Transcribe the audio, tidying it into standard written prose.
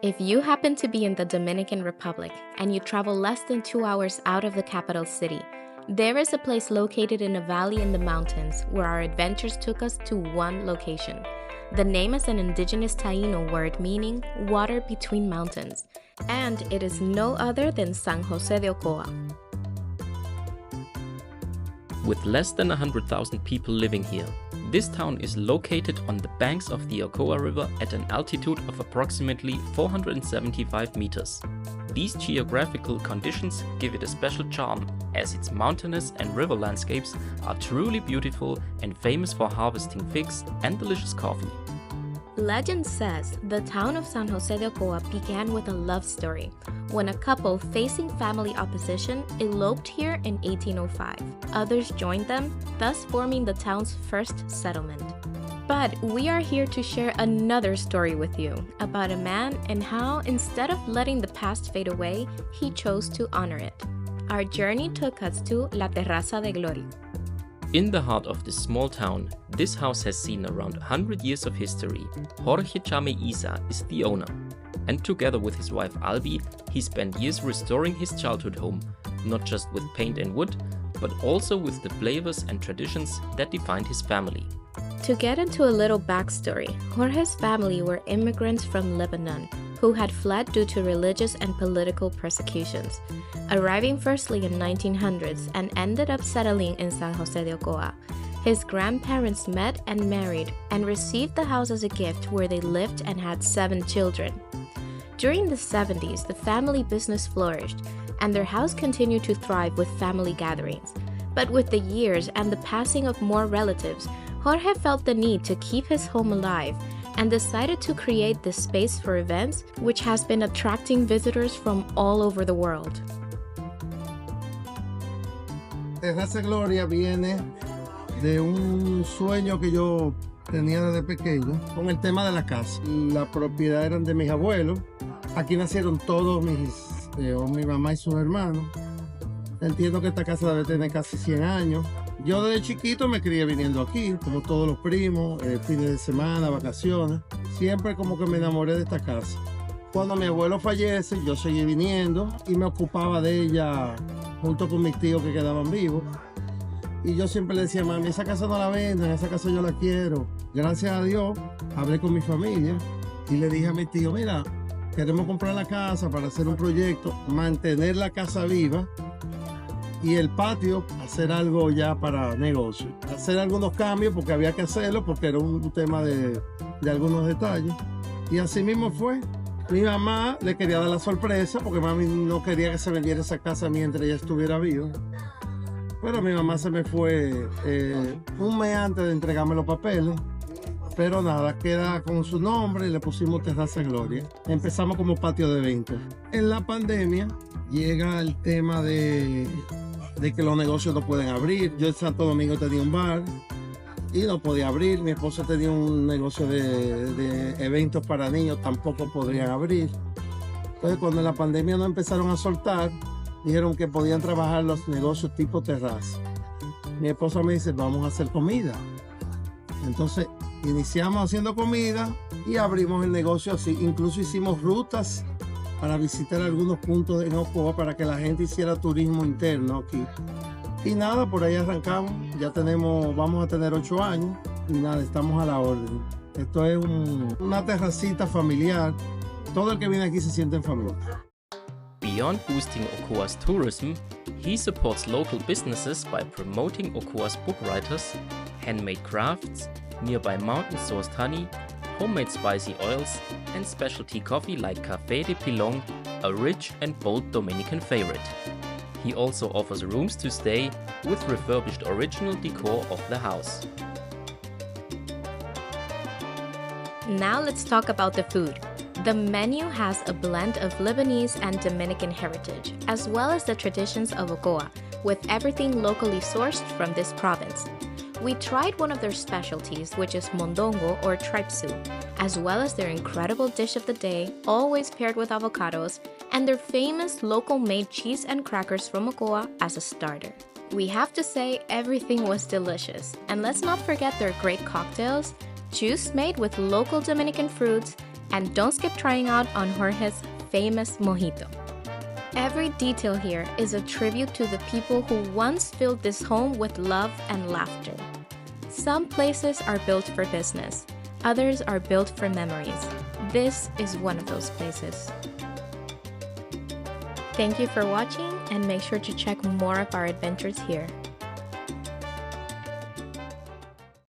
If you happen to be in the Dominican Republic and you travel less than 2 hours out of the capital city, there is a place located in a valley in the mountains where our adventures took us to one location. The name is an indigenous Taino word meaning water between mountains, and it is no other than San José de Ocoa. With less than 100,000 people living here, this town is located on the banks of the Ocoa River at an altitude of approximately 475 meters. These geographical conditions give it a special charm, as its mountainous and river landscapes are truly beautiful and famous for harvesting figs and delicious coffee. Legend says the town of San José de Ocoa began with a love story, when a couple facing family opposition eloped here in 1805. Others joined them, thus forming the town's first settlement. But we are here to share another story with you about a man and how, instead of letting the past fade away, he chose to honor it. Our journey took us to La Terraza de Gloria. In the heart of this small town, this house has seen around 100 years of history. Jorge Chame Isa is the owner. And together with his wife Albi, he spent years restoring his childhood home, not just with paint and wood, but also with the flavors and traditions that defined his family. To get into a little backstory, Jorge's family were immigrants from Lebanon who had fled due to religious and political persecutions, arriving firstly in 1900s and ended up settling in San José de Ocoa. His grandparents met and married and received the house as a gift where they lived and had 7 children. During the 70s, the family business flourished and their house continued to thrive with family gatherings. But with the years and the passing of more relatives, Jorge felt the need to keep his home alive and decided to create this space for events, which has been attracting visitors from all over the world. Terraza Gloria viene de un sueño que yo tenía desde pequeño con el tema de la casa. La propiedad eran de mis abuelos. Aquí nacieron todos mi mamá y sus hermanos. Entiendo que esta casa debe tener casi 100 años. Yo desde chiquito me crié viniendo aquí, como todos los primos, fines de semana, vacaciones. Siempre como que me enamoré de esta casa. Cuando mi abuelo fallece, yo seguí viniendo y me ocupaba de ella junto con mis tíos que quedaban vivos. Y yo siempre le decía, mami, esa casa no la vendan, esa casa yo la quiero. Gracias a Dios, hablé con mi familia y le dije a mi tío, mira, queremos comprar la casa para hacer un proyecto, mantener la casa viva y el patio, hacer algo ya para negocio. Hacer algunos cambios porque había que hacerlo, porque era un tema de algunos detalles. Y así mismo fue. Mi mamá le quería dar la sorpresa porque mami no quería que se vendiera esa casa mientras ella estuviera viva. Pero mi mamá se me fue un mes antes de entregarme los papeles. Pero nada, queda con su nombre y le pusimos Terraza Gloria. Empezamos como patio de eventos. En la pandemia llega el tema de que los negocios no pueden abrir. Yo en Santo Domingo tenía un bar y no podía abrir. Mi esposa tenía un negocio de eventos para niños, tampoco podrían abrir. Entonces cuando en la pandemia no empezaron a soltar, dijeron que podían trabajar los negocios tipo terraza. Mi esposa me dice, vamos a hacer comida. Entonces iniciamos haciendo comida y abrimos el negocio así. Incluso hicimos rutas para visitar algunos puntos en Ocoa para que la gente hiciera turismo interno aquí. Y nada, por ahí arrancamos. Ya vamos a tener 8 años y nada, estamos a la orden. Esto es una terracita familiar. Todo el que viene aquí se siente en familia. Beyond boosting Ocoa's tourism, he supports local businesses by promoting Ocoa's book writers, handmade crafts, nearby mountain-sourced honey, homemade spicy oils, and specialty coffee like Café de Pilon, a rich and bold Dominican favorite. He also offers rooms to stay with refurbished original decor of the house. Now let's talk about the food. The menu has a blend of Lebanese and Dominican heritage, as well as the traditions of Ocoa, with everything locally sourced from this province. We tried one of their specialties, which is mondongo or tripe soup, as well as their incredible dish of the day, always paired with avocados, and their famous local-made cheese and crackers from Ocoa as a starter. We have to say everything was delicious, and let's not forget their great cocktails, juice made with local Dominican fruits, And don't skip trying out on Jorge's famous mojito. Every detail here is a tribute to the people who once filled this home with love and laughter. Some places are built for business, others are built for memories. This is one of those places. Thank you for watching, and make sure to check more of our adventures here.